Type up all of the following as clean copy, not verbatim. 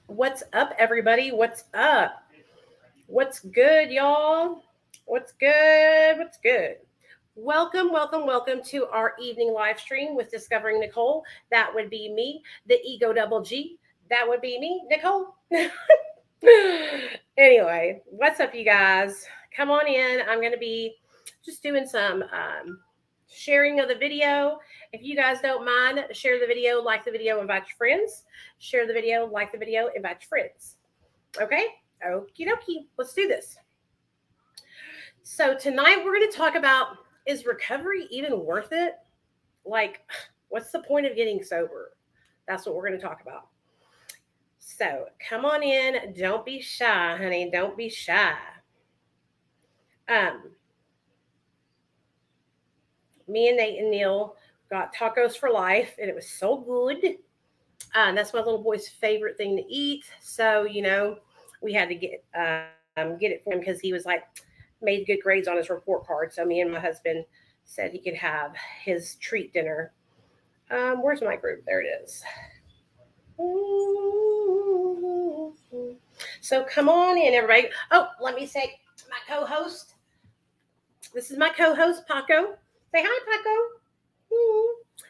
What's up, everybody? What's up? What's good, y'all? What's good? What's good? Welcome to our evening live stream with Discovering Nicole. That would be me, the Ego Double G. That would be me, Nicole. Anyway, what's up, you guys? Come on in. I'm going to be just doing some sharing of the video. If you guys don't mind, share the video, like the video, invite your friends. Share the video, like the video, invite your friends. Okay? Okie dokie. Let's do this. So, tonight we're going to talk about, is recovery even worth it? Like, what's the point of getting sober? That's what we're going to talk about. So, come on in. Don't be shy, honey. Don't be shy. Um, Me and Nate and Neil got tacos for life, and it was so good. That's my little boy's favorite thing to eat. So, we had to get it for him because he was like made good grades on his report card. So me and my husband said he could have his treat dinner. Where's my group? There it is. So come on in, everybody. Oh, let me say my co-host. This is my co-host, Paco. Say hi, Paco.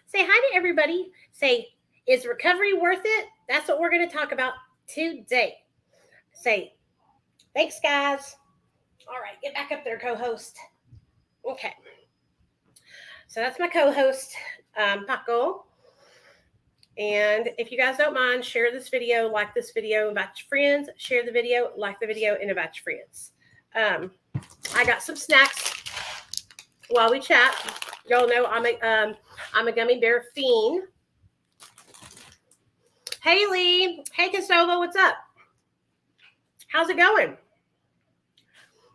Say hi to everybody. Say, is recovery worth it? That's what we're going to talk about today. Say, thanks, guys. All right, get back up there, co-host. Okay. So that's my co-host, Paco. And if you guys don't mind, share this video, like this video, invite your friends, share the video, like the video, and invite your friends. I got some snacks while we chat. Y'all know I'm a gummy bear fiend. Haley, hey Cassova, what's up? How's it going?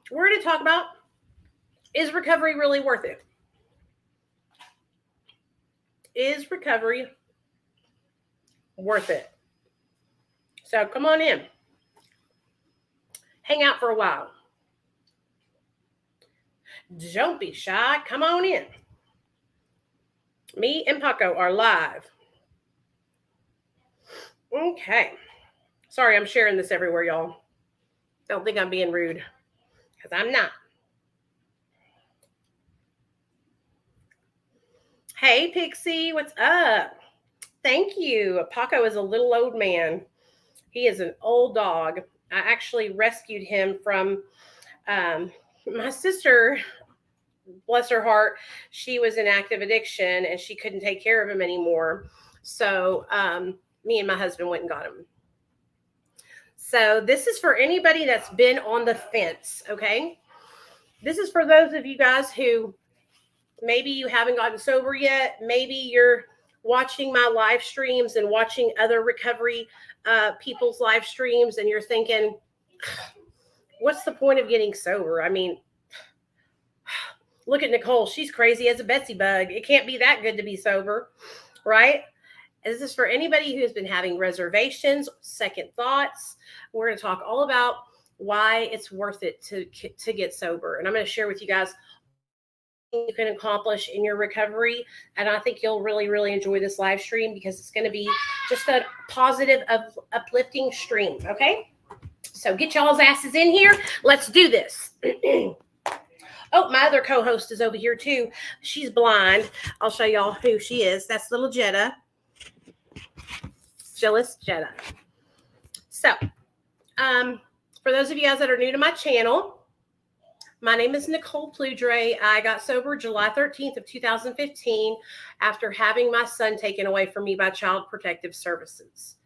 We're going to talk about, is recovery really worth it? Is recovery worth it? So come on in. Hang out for a while. Don't be shy. Come on in. Me and Paco are live. Okay. Sorry, I'm sharing this everywhere, y'all. Don't think I'm being rude, because I'm not. Hey, Pixie, what's up? Thank you. Paco is a little old man. He is an old dog. I actually rescued him from my sister. Bless her heart, she was in active addiction and she couldn't take care of him anymore. So me and my husband went and got him. So this is for anybody that's been on the fence, okay? This is for those of you guys who maybe you haven't gotten sober yet. Maybe you're watching my live streams and watching other recovery people's live streams and you're thinking, what's the point of getting sober? I mean, look at Nicole. She's crazy as a Betsy bug. It can't be that good to be sober, right? This is for anybody who's been having reservations, second thoughts. We're going to talk all about why it's worth it to get sober. And I'm going to share with you guys you can accomplish in your recovery. And I think you'll really, really enjoy this live stream because it's going to be just a positive, uplifting stream. Okay. So get y'all's asses in here. Let's do this. Oh, my other co-host is over here too. She's blind. I'll show y'all who she is. That's little Jetta. Phyllis Jetta. So, for those of you guys that are new to my channel, my name is Nicole Pludre. I got sober July 13th of 2015 after having my son taken away from me by Child Protective Services.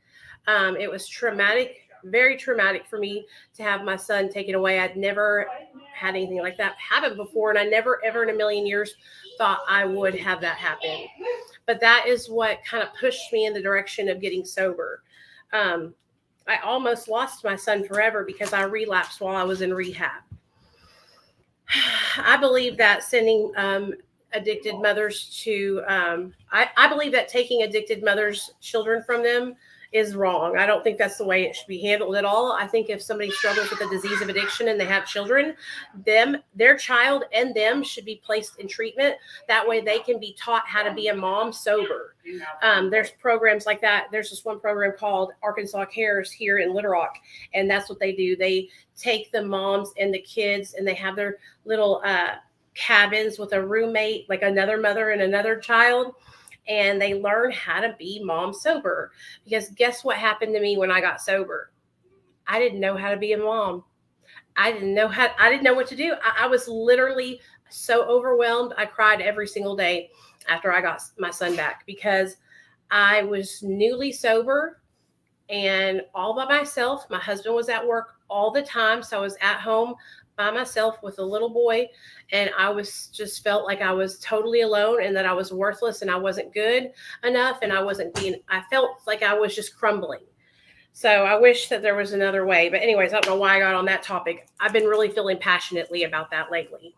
It was traumatic, very traumatic for me to have my son taken away. I'd never had anything like that happen before, and I never, ever in a million years thought I would have that happen. But that is what kind of pushed me in the direction of getting sober. I almost lost my son forever because I relapsed while I was in rehab. I believe that sending addicted mothers to, I believe that taking addicted mothers' children from them is wrong. I don't think that's the way it should be handled at all. I think if somebody struggles with a disease of addiction and they have children, their child and them should be placed in treatment. That way they can be taught how to be a mom sober. There's programs like that. There's this one program called Arkansas Cares here in Little Rock, and that's what they do. They take the moms and the kids, and they have their little cabins with a roommate, like another mother and another child, and they learn how to be mom sober. Because guess what happened to me when I got sober? I didn't know how to be a mom. I didn't know what to do. I was literally so overwhelmed. I cried every single day after I got my son back, because I was newly sober and all by myself. My husband was at work all the time, so I was at home by myself with a little boy, and I was just felt like I was totally alone, and that I was worthless, and I wasn't good enough, and I felt like I was just crumbling. So I wish that there was another way. But anyways, I don't know why I got on that topic. I've been really feeling passionately about that lately.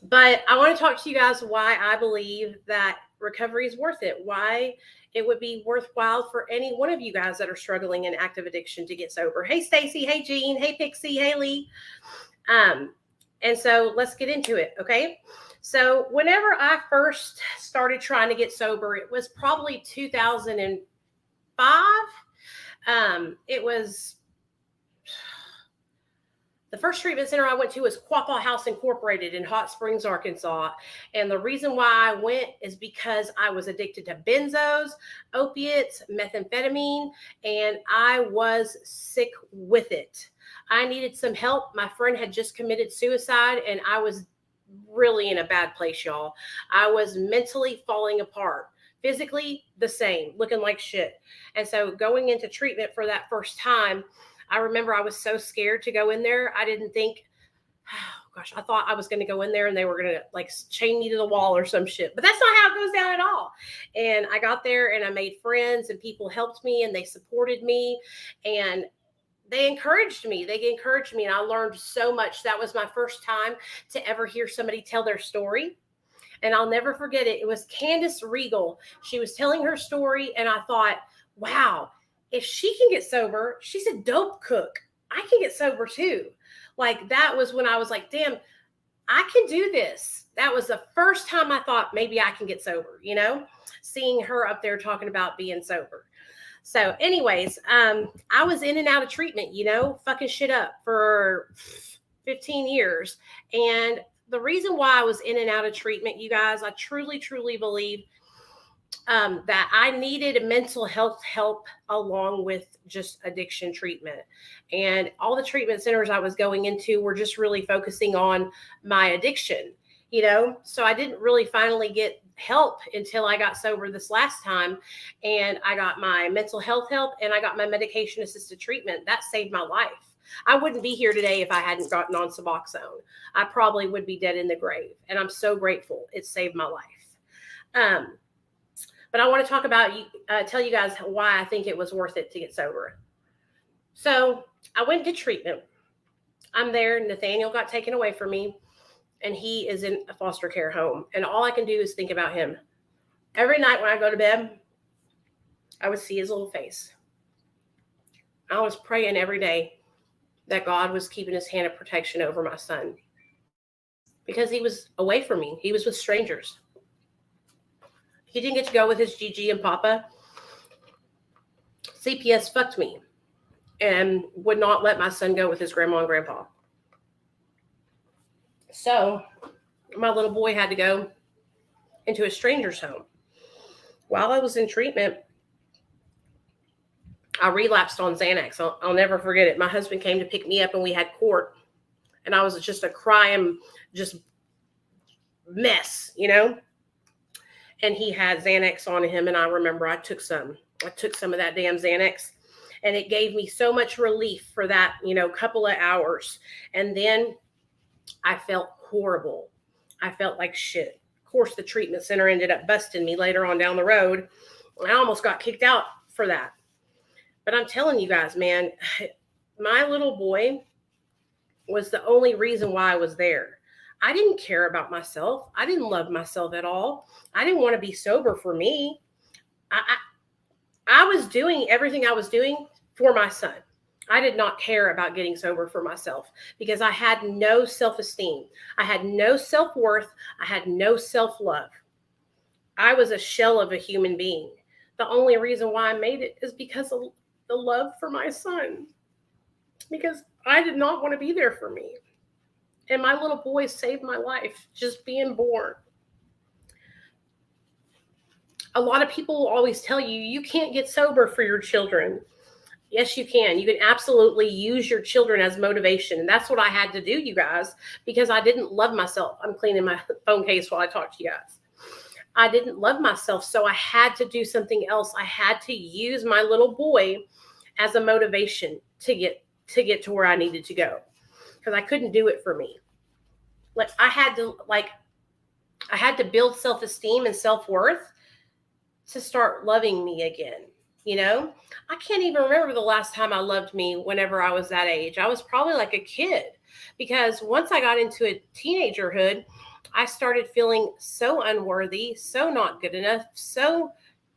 But I want to talk to you guys why I believe that recovery is worth it, why it would be worthwhile for any one of you guys that are struggling in active addiction to get sober. Hey, Stacy. Hey, Jean. Hey, Pixie. Hey, Lee. And so let's get into it, okay? So whenever I first started trying to get sober, it was probably 2005. It was... The first treatment center I went to was Quapaw House Incorporated in Hot Springs, Arkansas. And the reason why I went is because I was addicted to benzos, opiates, methamphetamine, and I was sick with it. I needed some help. My friend had just committed suicide, and I was really in a bad place, y'all. I was mentally falling apart. Physically, the same, looking like shit. And so going into treatment for that first time, I remember I was so scared to go in there. I didn't think, oh gosh, I thought I was going to go in there and they were going to like chain me to the wall or some shit. But that's not how it goes down at all. And I got there and I made friends, and people helped me and they supported me and they encouraged me. And I learned so much. That was my first time to ever hear somebody tell their story. And I'll never forget it. It was Candace Regal. She was telling her story, and I thought, wow, if she can get sober, she's a dope cook. I can get sober too. Like, that was when I was like, damn, I can do this. That was the first time I thought maybe I can get sober, seeing her up there talking about being sober. So anyways, I was in and out of treatment, fucking shit up for 15 years. And the reason why I was in and out of treatment, you guys, I truly, truly believe that I needed mental health help along with just addiction treatment. And all the treatment centers I was going into were just really focusing on my addiction, so I didn't really finally get help until I got sober this last time. And I got my mental health help and I got my medication assisted treatment. That saved my life. I wouldn't be here today if I hadn't gotten on Suboxone. I probably would be dead in the grave. And I'm so grateful. It saved my life. But I want to talk about, tell you guys why I think it was worth it to get sober. So I went to treatment. I'm there. Nathaniel got taken away from me, and he is in a foster care home. And all I can do is think about him. Every night when I go to bed, I would see his little face. I was praying every day that God was keeping his hand of protection over my son, because he was away from me. He was with strangers. He didn't get to go with his Gigi and Papa. CPS fucked me and would not let my son go with his grandma and grandpa. So my little boy had to go into a stranger's home. While I was in treatment, I relapsed on Xanax. I'll never forget it. My husband came to pick me up and we had court. And I was just a crying, just mess, And he had Xanax on him, and I remember I took some of that damn Xanax, and it gave me so much relief for that, couple of hours. And then I felt horrible. I felt like shit. Of course, the treatment center ended up busting me later on down the road. I almost got kicked out for that. But I'm telling you guys, man, my little boy was the only reason why I was there. I didn't care about myself. I didn't love myself at all. I didn't want to be sober for me. I was doing everything I was doing for my son. I did not care about getting sober for myself because I had no self-esteem. I had no self-worth. I had no self-love. I was a shell of a human being. The only reason why I made it is because of the love for my son. Because I did not want to be there for me. And my little boy saved my life just being born. A lot of people will always tell you, you can't get sober for your children. Yes, you can. You can absolutely use your children as motivation. And that's what I had to do, you guys, because I didn't love myself. I'm cleaning my phone case while I talk to you guys. I didn't love myself, so I had to do something else. I had to use my little boy as a motivation to get to where I needed to go, because I couldn't do it for me. Like I had to build self-esteem and self-worth to start loving me again. You know, I can't even remember the last time I loved me whenever I was that age. I was probably like a kid, because once I got into a teenagerhood, I started feeling so unworthy, so not good enough, so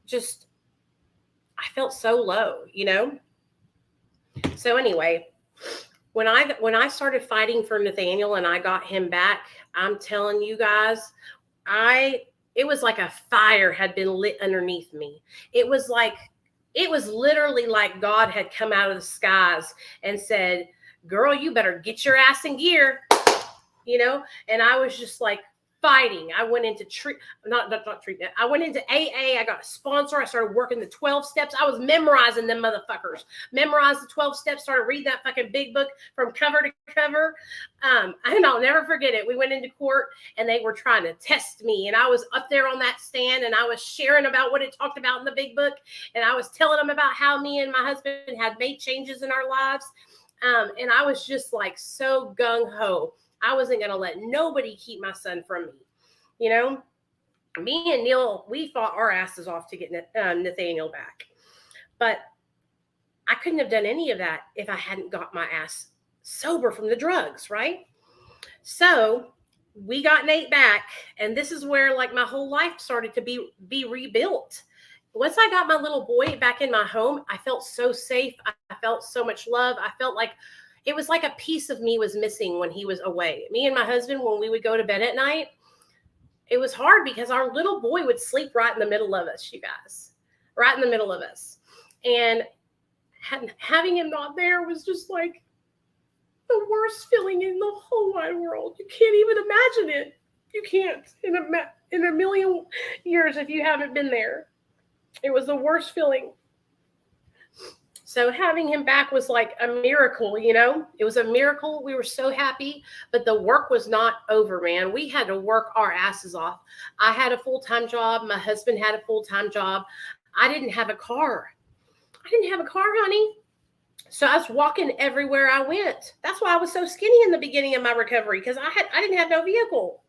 just, I felt so low, you know? So anyway, when I started fighting for Nathaniel and I got him back, I'm telling you guys, it was like a fire had been lit underneath me. It was literally like God had come out of the skies and said, girl, you better get your ass in gear, you know? And I was just like fighting. I went into not treatment. I went into AA. I got a sponsor. I started working the 12 steps. I was memorizing them motherfuckers. Memorized the 12 steps, started reading that fucking big book from cover to cover. And I'll never forget it. We went into court and they were trying to test me. And I was up there on that stand and I was sharing about what it talked about in the big book. And I was telling them about how me and my husband had made changes in our lives. And I was just like so gung-ho. I wasn't going to let nobody keep my son from me. You know, me and Neil, we fought our asses off to get Nathaniel back. But I couldn't have done any of that if I hadn't got my ass sober from the drugs, right? So we got Nate back. And this is where like my whole life started to be rebuilt. Once I got my little boy back in my home, I felt so safe. I felt so much love. I felt like it was like a piece of me was missing when he was away. Me and my husband, when we would go to bed at night, it was hard because our little boy would sleep right in the middle of us, you guys, right in the middle of us. And having him not there was just like the worst feeling in the whole wide world. You can't even imagine it. You can't in a million years if you haven't been there. It was the worst feeling. So having him back was like a miracle, you know? It was a miracle. We were so happy, but the work was not over, man. We had to work our asses off. I had a full-time job. My husband had a full-time job. I didn't have a car. Honey. So I was walking everywhere I went. That's why I was so skinny in the beginning of my recovery, because I didn't have no vehicle.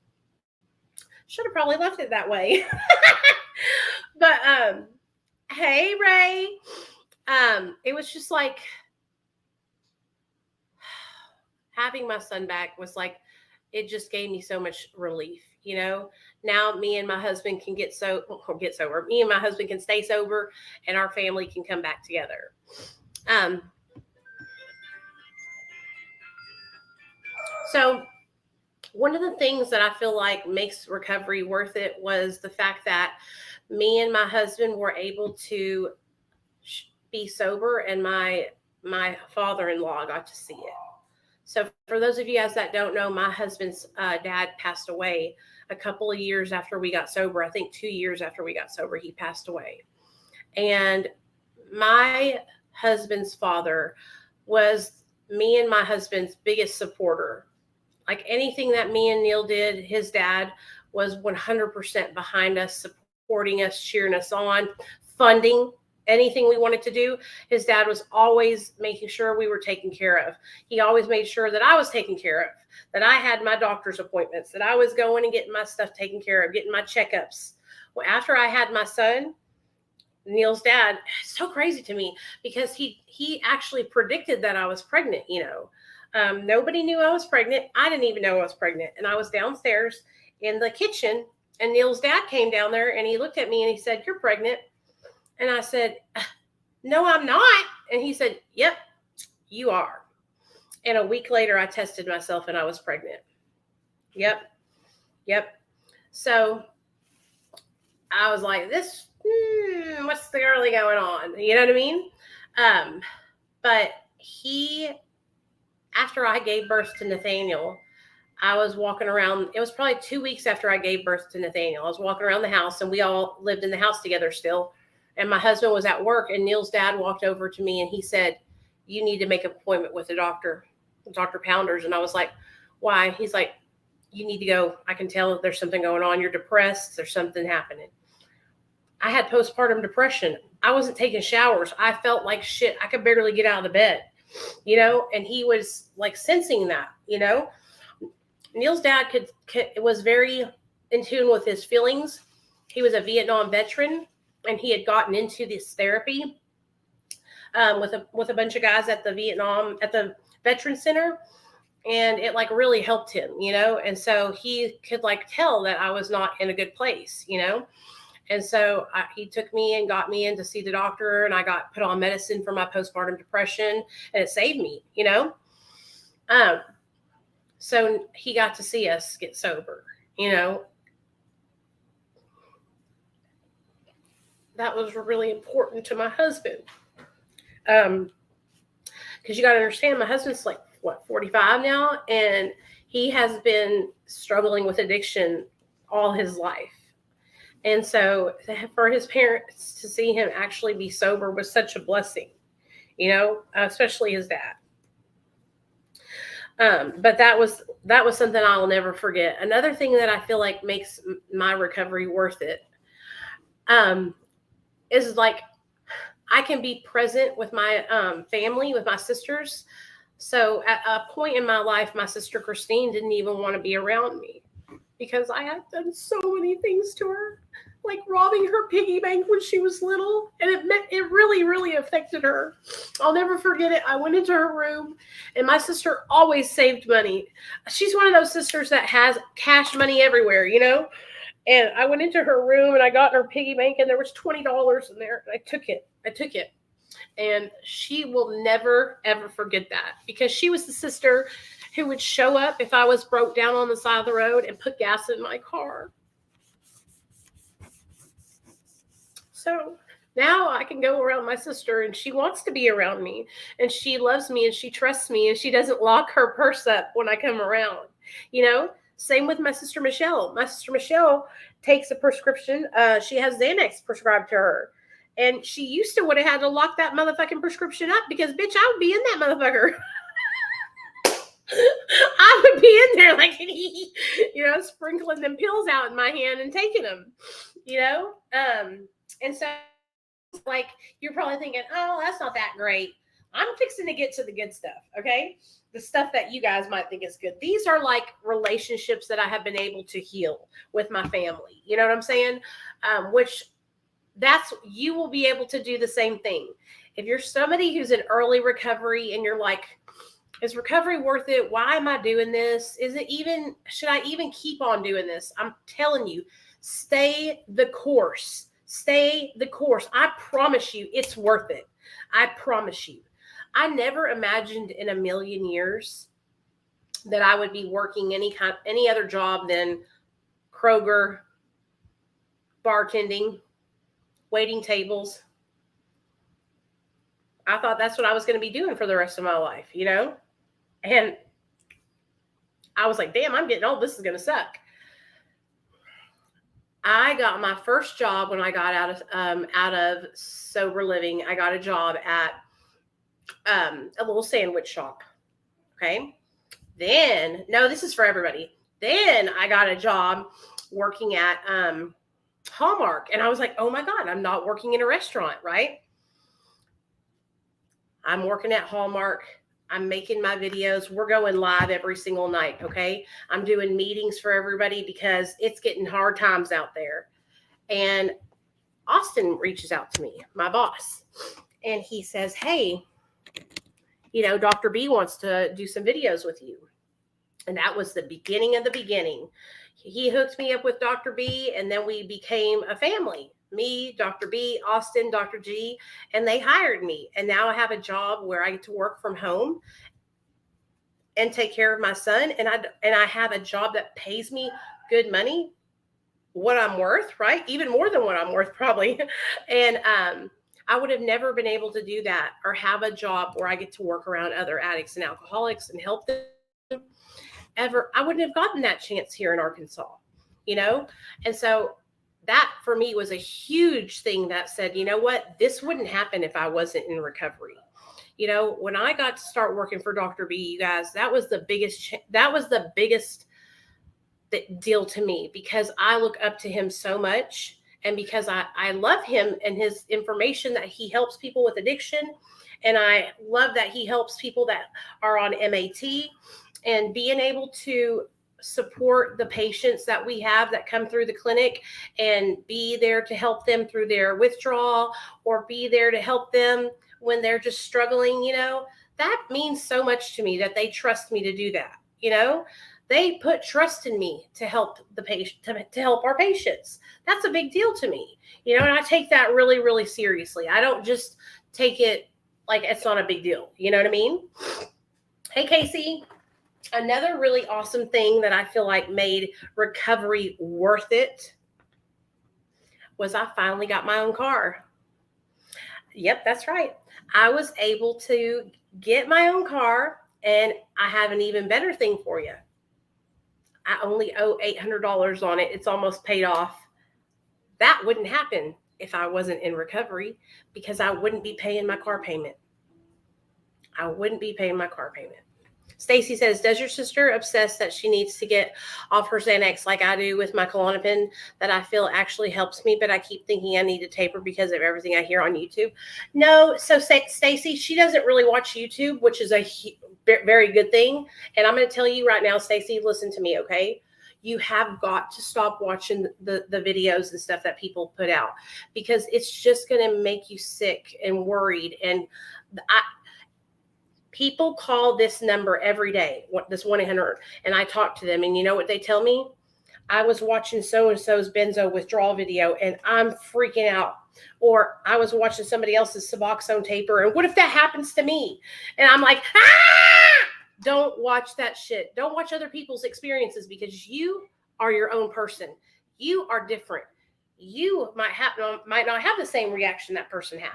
Should have probably left it that way. But hey, Ray. It was just like having my son back was like, it just gave me so much relief, you know. Now me and my husband can get sober. Me and my husband can stay sober and our family can come back together. So one of the things that I feel like makes recovery worth it was the fact that me and my husband were able to be sober, and my father-in-law got to see it. So for those of you guys that don't know, my husband's dad passed away a couple of years after we got sober. I think 2 years after we got sober, he passed away. And my husband's father was me and my husband's biggest supporter. Like anything that me and Neil did, his dad was 100% behind us, supporting us, cheering us on, funding anything we wanted to do. His dad was always making sure we were taken care of. He always made sure that I was taken care of, that I had my doctor's appointments, that I was going and getting my stuff taken care of, getting my checkups. Well, after I had my son, Neil's dad, it's so crazy to me because he actually predicted that I was pregnant, you know. Nobody knew I was pregnant. I didn't even know I was pregnant. And I was downstairs in the kitchen, and Neil's dad came down there and he looked at me and he said, "You're pregnant." And I said, no, I'm not. And he said, yep, you are. And a week later, I tested myself and I was pregnant. Yep. So I was like, what's the girly going on? You know what I mean? But after I gave birth to Nathaniel, I was walking around. It was probably 2 weeks after I gave birth to Nathaniel. I was walking around the house, and we all lived in the house together still. And my husband was at work, and Neil's dad walked over to me, and he said, you need to make an appointment with the doctor, Dr. Pounders. And I was like, why? He's like, you need to go. I can tell there's something going on. You're depressed. There's something happening. I had postpartum depression. I wasn't taking showers. I felt like shit. I could barely get out of the bed, and he was like sensing that, Neil's dad was very in tune with his feelings. He was a Vietnam veteran, and he had gotten into this therapy with a bunch of guys at the Veteran Center, and it like really helped him, And so he could like tell that I was not in a good place, And so he took me and got me in to see the doctor, and I got put on medicine for my postpartum depression, and it saved me, So he got to see us get sober, That was really important to my husband. Because you got to understand, my husband's like, 45 now, and he has been struggling with addiction all his life. And so for his parents to see him actually be sober was such a blessing, especially his dad. But that was something I'll never forget. Another thing that I feel like makes my recovery worth it is like I can be present with my family, with my sisters. So at a point in my life, my sister Christine didn't even want to be around me because I had done so many things to her, like robbing her piggy bank when she was little. And it really, really affected her. I'll never forget it. I went into her room, and my sister always saved money. She's one of those sisters that has cash money everywhere, And I went into her room, and I got in her piggy bank, and there was $20 in there. And I took it. And she will never, ever forget that, because she was the sister who would show up if I was broke down on the side of the road and put gas in my car. So now I can go around my sister, and she wants to be around me, and she loves me, and she trusts me, and she doesn't lock her purse up when I come around, Same with my sister Michelle. My sister Michelle takes a prescription. She has Xanax prescribed to her. And she used to would have had to lock that motherfucking prescription up because, bitch, I would be in that motherfucker. I would be in there like, sprinkling them pills out in my hand and taking them, And so, like, you're probably thinking, oh, that's not that great. I'm fixing to get to the good stuff, okay? The stuff that you guys might think is good. These are like relationships that I have been able to heal with my family. You know what I'm saying? You will be able to do the same thing. If you're somebody who's in early recovery and you're like, is recovery worth it? Why am I doing this? Should I even keep on doing this? I'm telling you, stay the course. Stay the course. I promise you it's worth it. I promise you. I never imagined in a million years that I would be working any other job than Kroger, bartending, waiting tables. I thought that's what I was going to be doing for the rest of my life, And I was like, damn, I'm getting old. This is going to suck. I got my first job when I got out of sober living. I got a job at a little sandwich shop. Okay. This is for everybody. Then I got a job working at Hallmark. And I was like, oh my God, I'm not working in a restaurant, right? I'm working at Hallmark. I'm making my videos. We're going live every single night, okay? I'm doing meetings for everybody because it's getting hard times out there. And Austin reaches out to me, my boss, and he says, hey, Dr. B wants to do some videos with you. And that was the beginning of the beginning. He hooked me up with Dr. B, and then we became a family. me, Dr. B, Austin, Dr. G, and they hired me. And now I have a job where I get to work from home and take care of my son. And I have a job that pays me good money, what I'm worth, right? Even more than what I'm worth, probably. And I would have never been able to do that or have a job where I get to work around other addicts and alcoholics and help them ever. I wouldn't have gotten that chance here in Arkansas, you know? And so that for me was a huge thing that said, you know what, this wouldn't happen if I wasn't in recovery. You know, when I got to start working for Dr. B, you guys, that was the biggest deal to me, because I look up to him so much, and because I love him and his information that he helps people with addiction. And I love that he helps people that are on MAT, and being able to support the patients that we have that come through the clinic and be there to help them through their withdrawal, or be there to help them when they're just struggling, you know, that means so much to me that they trust me to do that. You know, they put trust in me to help the patient, to help our patients. That's a big deal to me, you know, and I take that really, really seriously. I don't just take it like it's not a big deal. You know what I mean? Hey, Casey, another really awesome thing that I feel like made recovery worth it was I finally got my own car. Yep, that's right. I was able to get my own car, and I have an even better thing for you. I only owe $800 on it. It's almost paid off. That wouldn't happen if I wasn't in recovery, because I wouldn't be paying my car payment. I wouldn't be paying my car payment. Stacy says, does your sister obsess that she needs to get off her Xanax like I do with my Klonopin, that I feel actually helps me, but I keep thinking I need to taper because of everything I hear on YouTube? No. So Stacy, she doesn't really watch YouTube, which is a very good thing. And I'm going to tell you right now, Stacy, listen to me, okay? You have got to stop watching the videos and stuff that people put out, because it's just going to make you sick and worried. And people call this number every day, this 1-800, and I talk to them, and you know what they tell me? I was watching so-and-so's benzo withdrawal video, and I'm freaking out. Or I was watching somebody else's Suboxone taper, and what if that happens to me? And I'm like, ah! Don't watch that shit. Don't watch other people's experiences, because you are your own person. You are different. You might not have the same reaction that person had.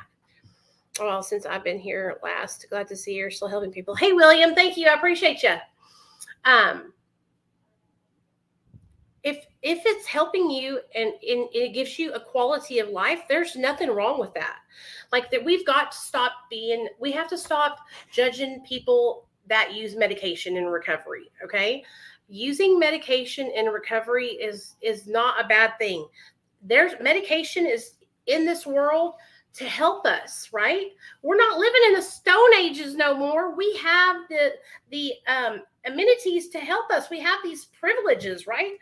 Well, since I've been here last, glad to see you're still helping people. Hey, William, thank you. I appreciate you. If it's helping you and it gives you a quality of life, there's nothing wrong with that. Like that, we have to stop judging people that use medication in recovery. Okay. Using medication in recovery is not a bad thing. Medication is in this world to help us, right? We're not living in the Stone Ages no more. We have the amenities to help us. We have these privileges, right?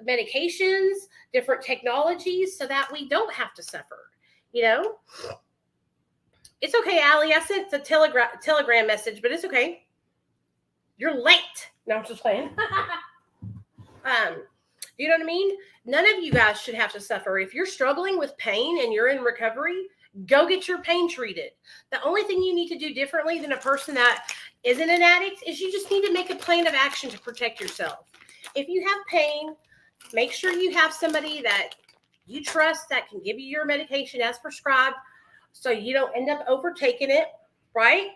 Medications, different technologies, so that we don't have to suffer, you know? It's okay, Allie. I sent the telegram message, but it's okay. You're late. No, I'm just playing. You know what I mean? None of you guys should have to suffer. If you're struggling with pain and you're in recovery, go get your pain treated. The only thing you need to do differently than a person that isn't an addict is you just need to make a plan of action to protect yourself. If you have pain, make sure you have somebody that you trust that can give you your medication as prescribed, so you don't end up overtaking it, right?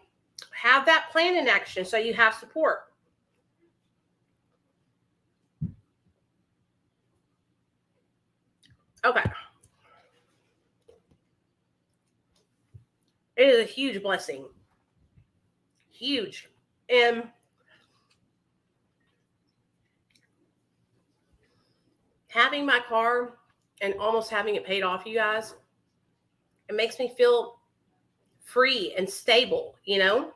Have that plan in action so you have support. Okay. It is a huge blessing. Huge. And having my car and almost having it paid off, you guys, it makes me feel free and stable, you know?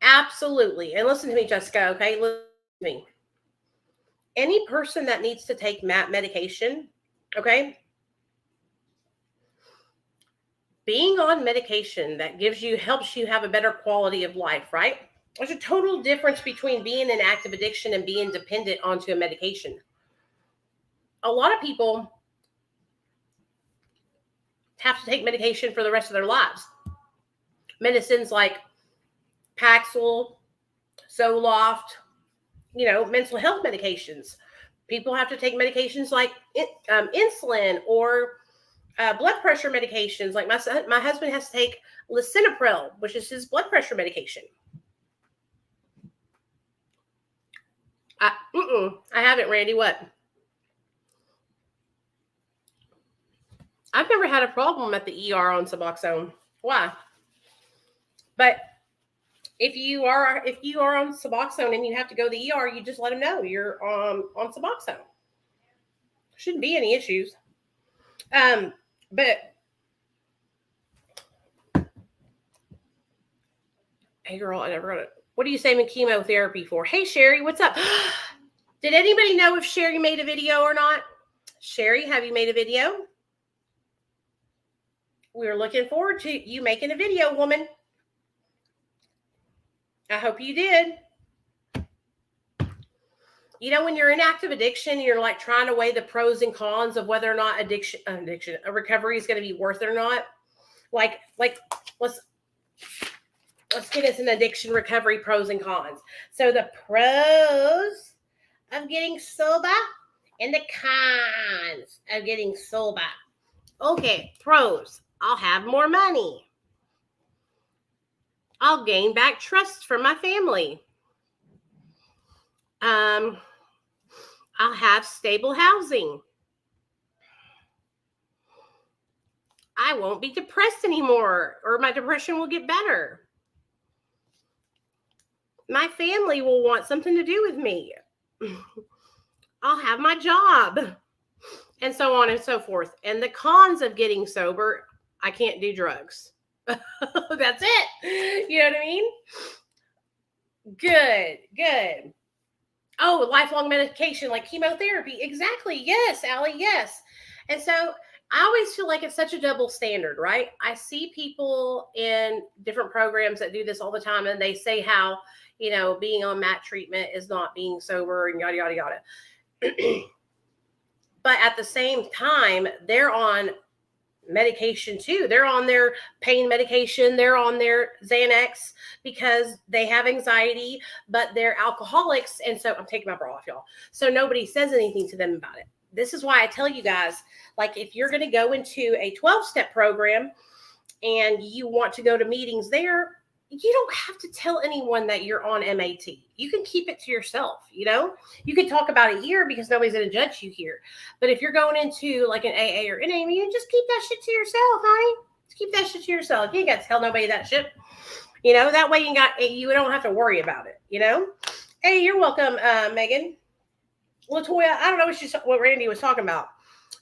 Absolutely. And listen to me, Jessica, okay? Listen to me. Any person that needs to take medication, okay? Being on medication that helps you have a better quality of life, right? There's a total difference between being in active addiction and being dependent onto a medication. A lot of people have to take medication for the rest of their lives. Medicines like Paxil, Zoloft, mental health medications. People have to take medications like insulin or blood pressure medications. Like my husband has to take lisinopril, which is his blood pressure medication. I haven't, Randy. What? I've never had a problem at the ER on Suboxone. Why? But if you are on Suboxone and you have to go to the ER, you just let them know you're on Suboxone. Shouldn't be any issues. But hey, girl, I never got it. What are you saving chemotherapy for? Hey, Sherry, what's up? Did anybody know if Sherry made a video or not? Sherry, have you made a video? We're looking forward to you making a video, woman. I hope you did. When you're in active addiction, you're like trying to weigh the pros and cons of whether or not a recovery is going to be worth it or not. Like let's get us an addiction recovery pros and cons. So the pros of getting sober and the cons of getting sober. Okay, pros. I'll have more money. I'll gain back trust from my family. I'll have stable housing. I won't be depressed anymore, or my depression will get better. My family will want something to do with me. I'll have my job, and so on and so forth. And the cons of getting sober, I can't do drugs. That's it. You know what I mean? Good. Oh, lifelong medication like chemotherapy. Exactly. Yes, Allie. Yes. And so I always feel like it's such a double standard, right? I see people in different programs that do this all the time, and they say how, being on MAT treatment is not being sober and yada, yada, yada. But at the same time, they're on medication too. They're on their pain medication. They're on their Xanax because they have anxiety, but they're alcoholics. And so I'm taking my bra off, y'all. So nobody says anything to them about it. This is why I tell you guys, like, if you're going to go into a 12-step program and you want to go to meetings there, you don't have to tell anyone that you're on MAT. You can keep it to yourself. You can talk about it here because nobody's going to judge you here. But if you're going into like an AA or NA, you just keep that shit to yourself, honey. Just keep that shit to yourself. You ain't got to tell nobody that shit. That way you don't have to worry about it. Hey, you're welcome, Megan. Latoya, I don't know what Randy was talking about,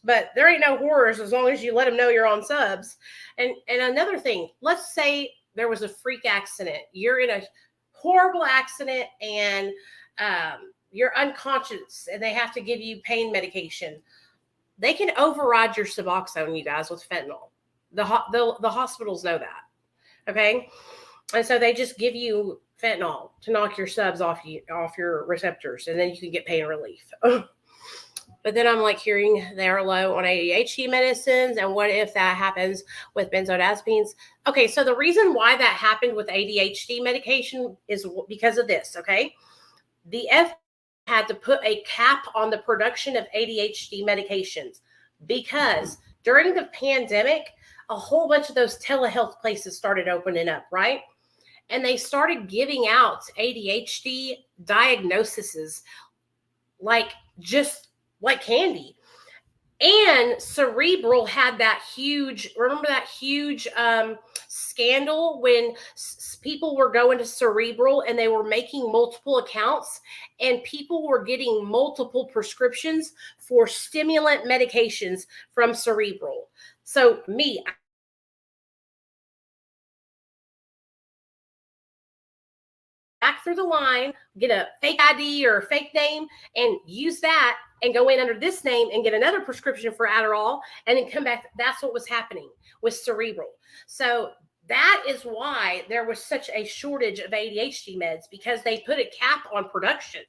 but there ain't no horrors as long as you let them know you're on subs. And another thing, let's say there was a freak accident. You're in a horrible accident and you're unconscious and they have to give you pain medication. They can override your Suboxone, you guys, with fentanyl. The hospitals know that. Okay. And so they just give you fentanyl to knock your subs off your receptors, and then you can get pain relief. But then I'm like hearing they're low on ADHD medicines. And what if that happens with benzodiazepines? Okay, so the reason why that happened with ADHD medication is because of this, okay? The FDA had to put a cap on the production of ADHD medications because during the pandemic, a whole bunch of those telehealth places started opening up, right? And they started giving out ADHD diagnoses like candy. And Cerebral had that huge scandal when people were going to Cerebral and they were making multiple accounts and people were getting multiple prescriptions for stimulant medications from Cerebral. So back through the line, get a fake ID or a fake name and use that and go in under this name and get another prescription for Adderall and then come back. That's what was happening with Cerebral. So That is why there was such a shortage of ADHD meds, because they put a cap on production.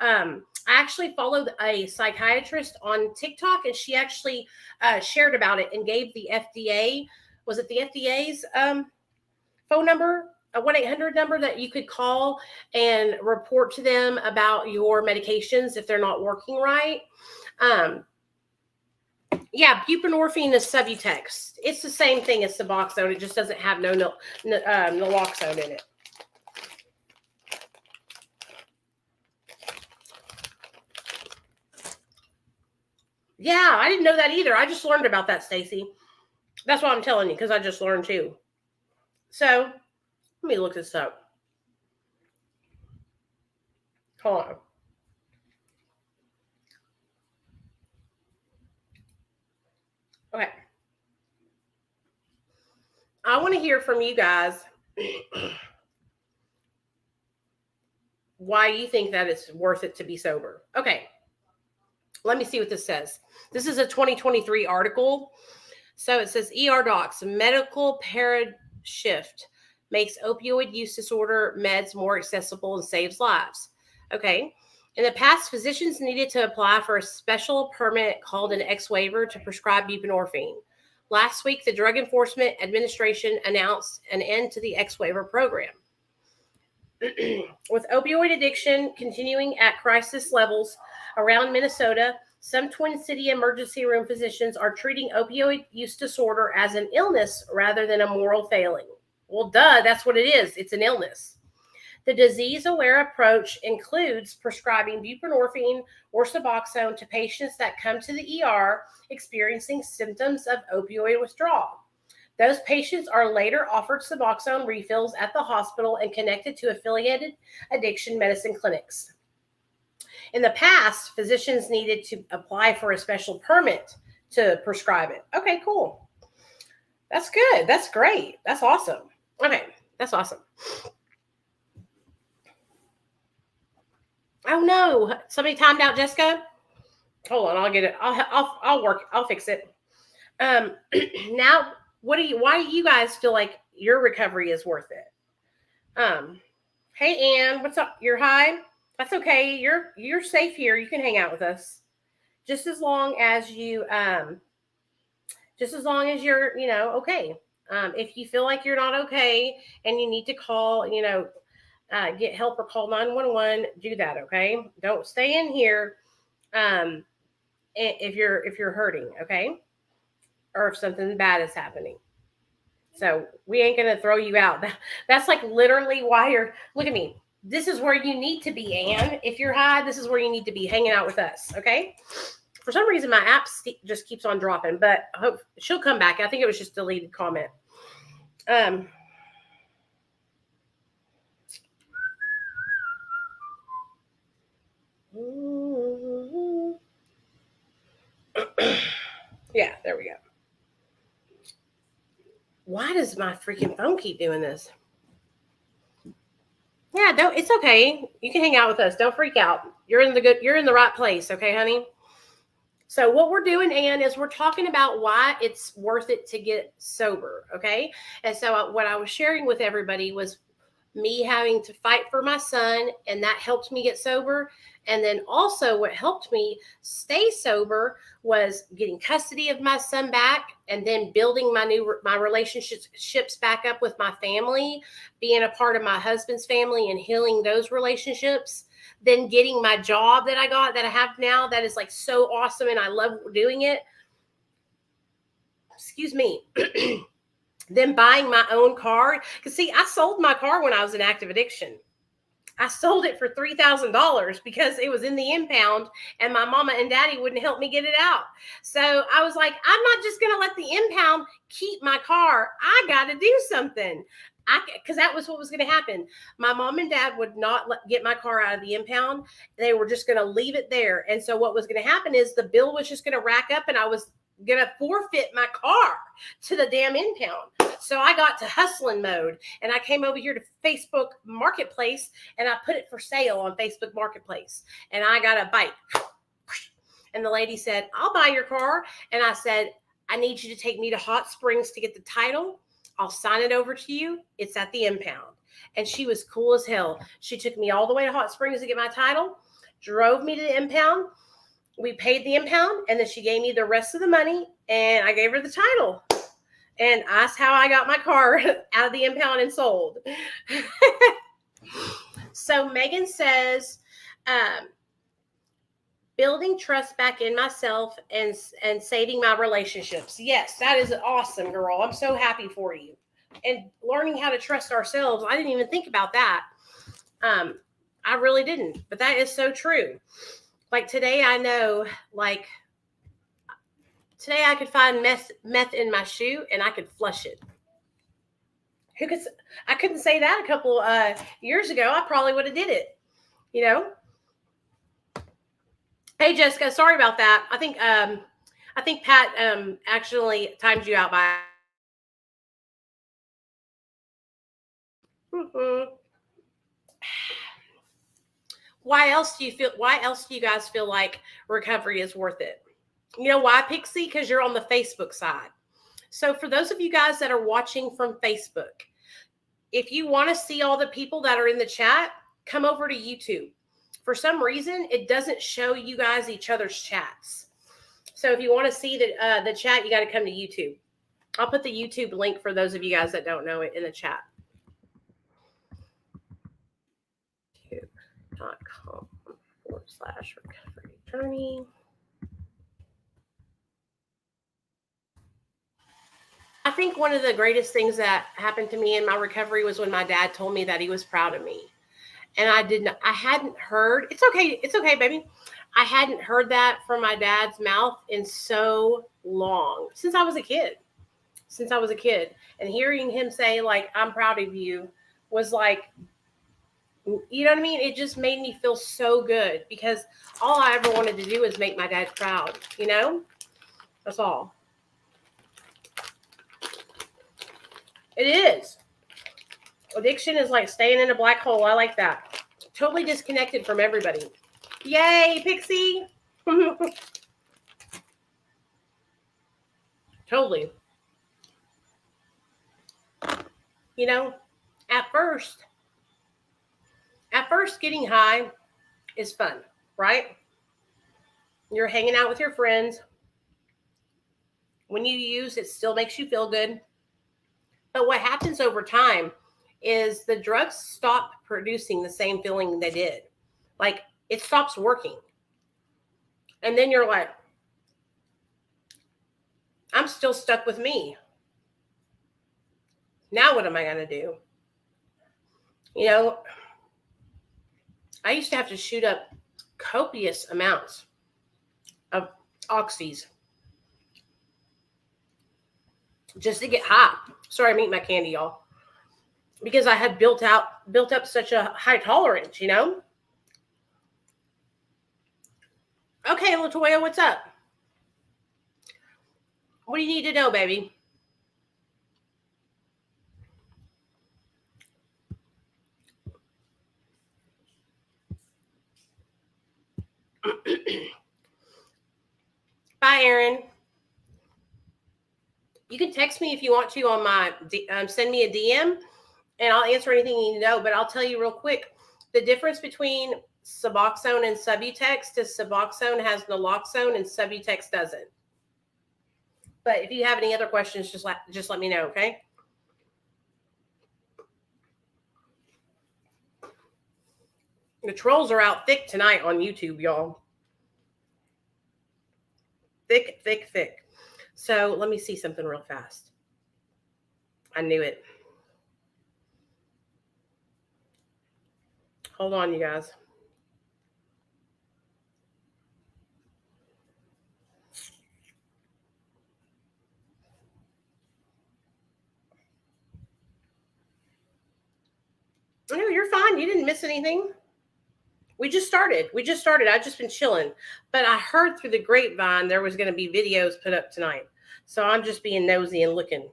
I actually followed a psychiatrist on TikTok, and she actually shared about it and gave the FDA, was it the FDA's phone number, a 1-800 number that you could call and report to them about your medications if they're not working right. Yeah, buprenorphine is Subutex. It's the same thing as Suboxone. It just doesn't have naloxone in it. Yeah, I didn't know that either. I just learned about that, Stacy. That's what I'm telling you, because I just learned too. So let me look this up. Hold on. Okay. I want to hear from you guys why you think that it's worth it to be sober. Okay. Let me see what this says. This is a 2023 article. So it says ER docs, medical paradigm shift makes opioid use disorder meds more accessible and saves lives. Okay. In the past, physicians needed to apply for a special permit called an X waiver to prescribe buprenorphine. Last week, the Drug Enforcement Administration announced an end to the X waiver program. With opioid addiction continuing at crisis levels around Minnesota, some Twin City emergency room physicians are treating opioid use disorder as an illness rather than a moral failing. Well, duh, that's what it is. It's an illness. The disease-aware approach includes prescribing buprenorphine or Suboxone to patients that come to the ER experiencing symptoms of opioid withdrawal. Those patients are later offered Suboxone refills at the hospital and connected to affiliated addiction medicine clinics. In the past, physicians needed to apply for a special permit to prescribe it. Okay, cool. That's good. That's great. That's awesome. Okay, that's awesome. Oh no! Somebody timed out Jessica. Hold on, I'll get it. I'll work. I'll fix it. Now, why do you guys feel like your recovery is worth it? Hey Ann, what's up? You're high? That's okay. You're safe here. You can hang out with us. Just as long as you're, okay. If you feel like you're not okay and you need to call, get help or call 911, do that, okay? Don't stay in here if you're hurting, okay? Or if something bad is happening. So we ain't gonna throw you out. That's like literally why you're, look at me. This is where you need to be, Anne. If you're high, this is where you need to be, hanging out with us, okay? For some reason, my app just keeps on dropping, but I hope she'll come back. I think it was just a deleted comment. Yeah, there we go. Why does my freaking phone keep doing this? Yeah, don't. It's okay. You can hang out with us. Don't freak out. You're in the right place, okay, honey? So what we're doing, Anne, is we're talking about why it's worth it to get sober, okay? And so what I was sharing with everybody was me having to fight for my son, and that helped me get sober. And then also what helped me stay sober was getting custody of my son back, and then building my relationships back up with my family, being a part of my husband's family and healing those relationships. Then getting my job that I have now, that is like so awesome, and I love doing it. Excuse me. Then buying my own car. Because see, I sold my car when I was in active addiction. I sold it for $3,000 because it was in the impound and my mama and daddy wouldn't help me get it out. So I was like, I'm not just going to let the impound keep my car. I got to do something. Because that was what was going to happen. My mom and dad would not get my car out of the impound. They were just going to leave it there. And so what was going to happen is the bill was just going to rack up, and I was going to forfeit my car to the damn impound. So I got to hustling mode, and I came over here to Facebook Marketplace, and I put it for sale on Facebook Marketplace, and I got a bite. And the lady said, I'll buy your car. And I said, I need you to take me to Hot Springs to get the title. I'll sign it over to you. It's at the impound. And she was cool as hell. She took me all the way to Hot Springs to get my title, drove me to the impound. We paid the impound, and then she gave me the rest of the money, and I gave her the title. And that's how I got my car out of the impound and sold. So Megan says, building trust back in myself and saving my relationships. Yes, that is awesome, girl. I'm so happy for you. And learning how to trust ourselves. I didn't even think about that. I really didn't, but that is so true. Like today, I know, like today I could find meth in my shoe and I could flush it. I couldn't say that a couple years ago. I probably would have did it, you know? Hey, Jessica, sorry about that. I think Pat actually timed you out by. Why else do you guys feel like recovery is worth it? You know why, Pixie? Because you're on the Facebook side. So for those of you guys that are watching from Facebook, if you want to see all the people that are in the chat, come over to YouTube. For some reason, it doesn't show you guys each other's chats. So if you want to see the chat, you got to come to YouTube. I'll put the YouTube link for those of you guys that don't know it in the chat. YouTube.com/recovery journey. I think one of the greatest things that happened to me in my recovery was when my dad told me that he was proud of me. And I hadn't heard, it's okay, baby. I hadn't heard that from my dad's mouth in so long, since I was a kid. And hearing him say, like, I'm proud of you was like, you know what I mean? It just made me feel so good because all I ever wanted to do was make my dad proud, you know? That's all. It is. Addiction is like staying in a black hole. I like that. Totally disconnected from everybody. Yay, Pixie. Totally. You know, at first getting high is fun, right? You're hanging out with your friends. When you use, it still makes you feel good. But what happens over time is the drugs stop producing the same feeling they did. Like, it stops working. And then you're like, I'm still stuck with me. Now what am I going to do? You know, I used to have to shoot up copious amounts of oxys just to get high. Sorry, I'm eating my candy, y'all. Because I had built up such a high tolerance, you know? Okay, LaToya, what's up? What do you need to know, baby? Bye, Aaron. You can text me if you want to on my, send me a DM and I'll answer anything you need to know. But I'll tell you real quick, the difference between Suboxone and Subutex is Suboxone has naloxone and Subutex doesn't. But if you have any other questions, just let me know, okay? The trolls are out thick tonight on YouTube, y'all. Thick, thick, thick. So let me see something real fast. I knew it. Hold on, you guys. No, you're fine. You didn't miss anything. We just started. I've just been chilling. But I heard through the grapevine there was going to be videos put up tonight. So I'm just being nosy and looking.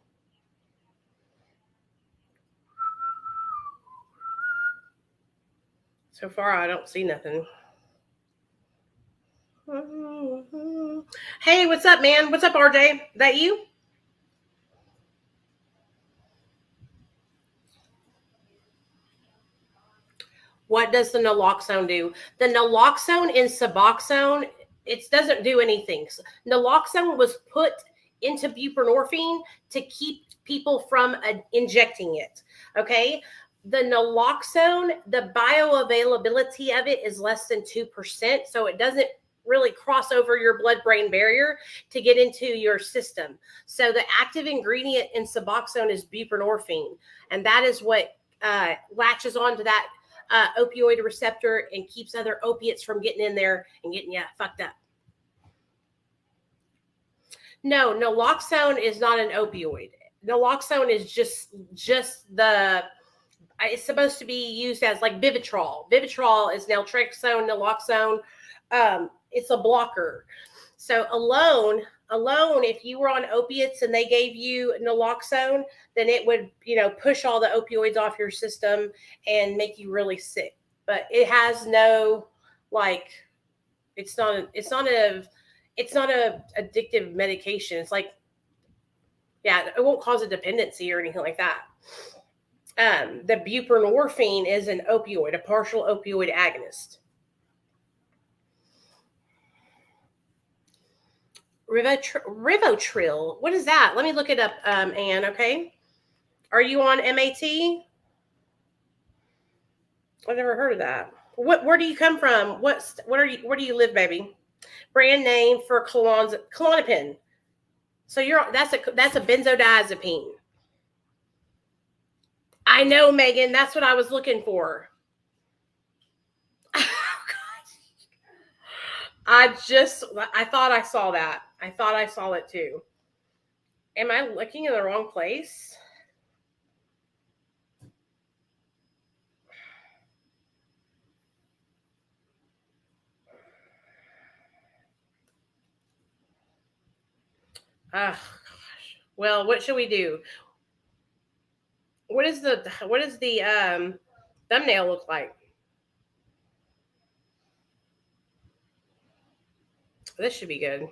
So far, I don't see nothing. Hey, what's up, man? What's up, RJ? That you? What does the naloxone do? The naloxone and Suboxone, it doesn't do anything. Naloxone was put into buprenorphine to keep people from injecting it. Okay. The naloxone, the bioavailability of it is less than 2%. So it doesn't really cross over your blood-brain barrier to get into your system. So the active ingredient in Suboxone is buprenorphine. And that is what latches onto that opioid receptor and keeps other opiates from getting in there and getting you fucked up. No, naloxone is not an opioid. Naloxone is just the, it's supposed to be used as like Vivitrol. Vivitrol is naltrexone, naloxone. It's a blocker. So alone, if you were on opiates and they gave you naloxone, then it would, push all the opioids off your system and make you really sick. But it has no, like, it's not a addictive medication. It's like, yeah, it won't cause a dependency or anything like that. The buprenorphine is an opioid, a partial opioid agonist. Rivotril. What is that? Let me look it up, Anne, okay? Are you on MAT? I've never heard of that. Where do you come from? Where do you live, baby? Brand name for Klonopin. So that's a benzodiazepine. I know, Megan. That's what I was looking for. I thought I saw that. I thought I saw it too. Am I looking in the wrong place? Oh gosh. Well, what should we do? What does the thumbnail look like? This should be good.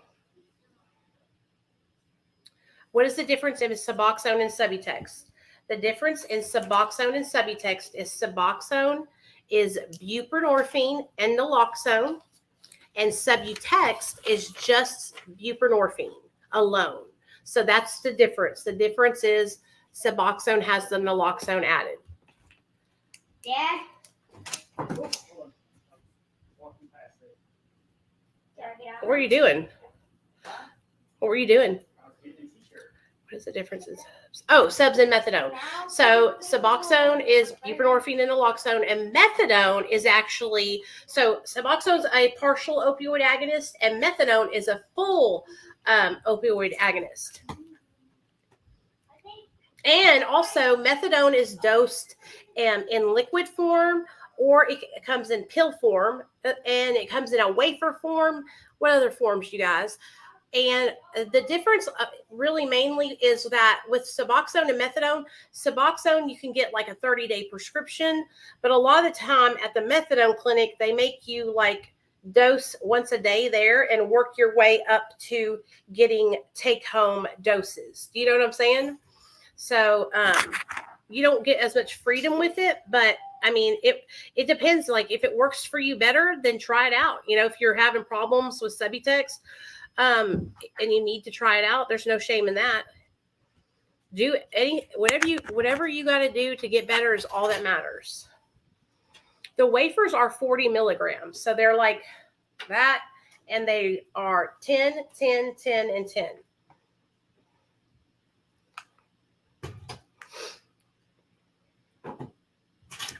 What is the difference in Suboxone and Subutex? The difference in Suboxone and Subutex is Suboxone is buprenorphine and naloxone, and Subutex is just buprenorphine alone. So that's the difference. The difference is Suboxone has the naloxone added. Dad? What were you doing? What were you doing? What is the difference in subs? Oh, subs and methadone. So Suboxone is buprenorphine and naloxone, and methadone is actually, so Suboxone is a partial opioid agonist, and methadone is a full opioid agonist. And also, methadone is dosed in liquid form, or it comes in pill form, and it comes in a wafer form. What other forms, you guys? And the difference really mainly is that with Suboxone and methadone, Suboxone, you can get like a 30-day prescription. But a lot of the time at the methadone clinic, they make you like dose once a day there and work your way up to getting take-home doses. Do you know what I'm saying? So you don't get as much freedom with it, but I mean, it depends. Like if it works for you better, then try it out. If you're having problems with Subutex, and you need to try it out, there's no shame in that. Do whatever you got to do to get better is all that matters. The wafers are 40 milligrams, so they're like that, and they are 10, 10, 10, and 10.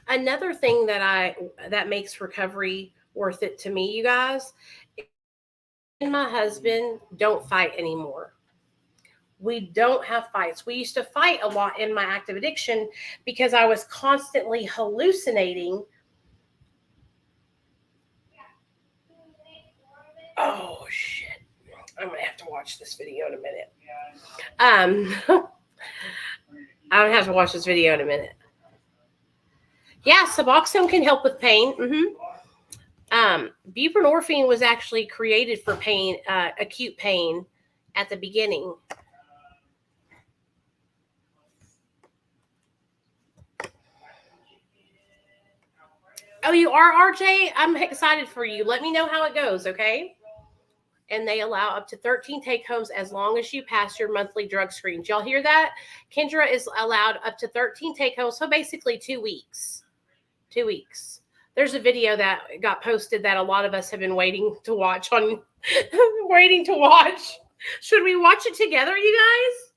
Another thing that makes recovery worth it to me, you guys, and my husband don't fight anymore. We don't have fights. We used to fight a lot in my active addiction because I was constantly hallucinating. Oh shit. I'm gonna have to watch this video in a minute. I'm gonna have to watch this video in a minute. Yeah, Suboxone can help with pain. Buprenorphine was actually created for pain, acute pain at the beginning. Oh, you are, RJ? I'm excited for you. Let me know how it goes, okay? And they allow up to 13 take-homes as long as you pass your monthly drug screen. Did y'all hear that? Kendra is allowed up to 13 take-homes, so basically 2 weeks. 2 weeks. There's a video that got posted that a lot of us have been waiting to watch on waiting to watch. Should we watch it together, you guys?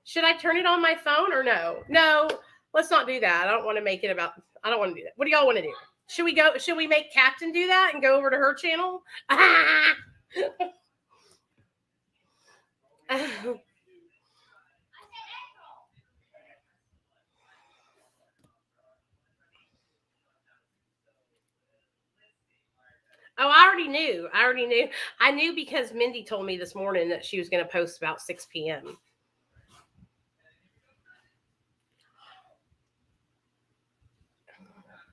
Should I turn it on my phone or no? No, let's not do that. I don't want to make it about, I don't want to do that. What do y'all want to do? Should we make Captain do that and go over to her channel? Oh, I already knew. I knew because Mindy told me this morning that she was going to post about 6 p.m.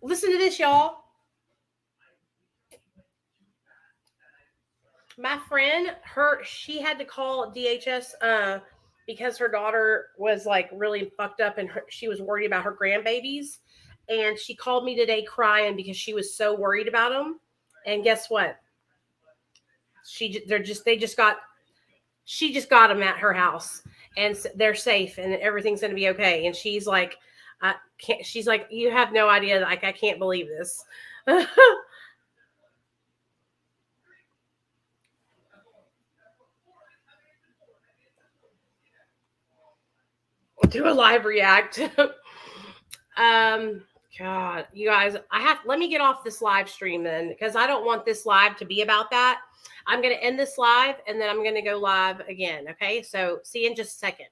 Listen to this, y'all. My friend, she had to call DHS because her daughter was like really fucked up and she was worried about her grandbabies. And she called me today crying because she was so worried about them. And guess what? She just got them at her house and they're safe and everything's going to be okay. And she's like, she's like, you have no idea. Like, I can't believe this. Do a live react. God, you guys, let me get off this live stream then, because I don't want this live to be about that. I'm going to end this live and then I'm going to go live again. Okay. So see you in just a second.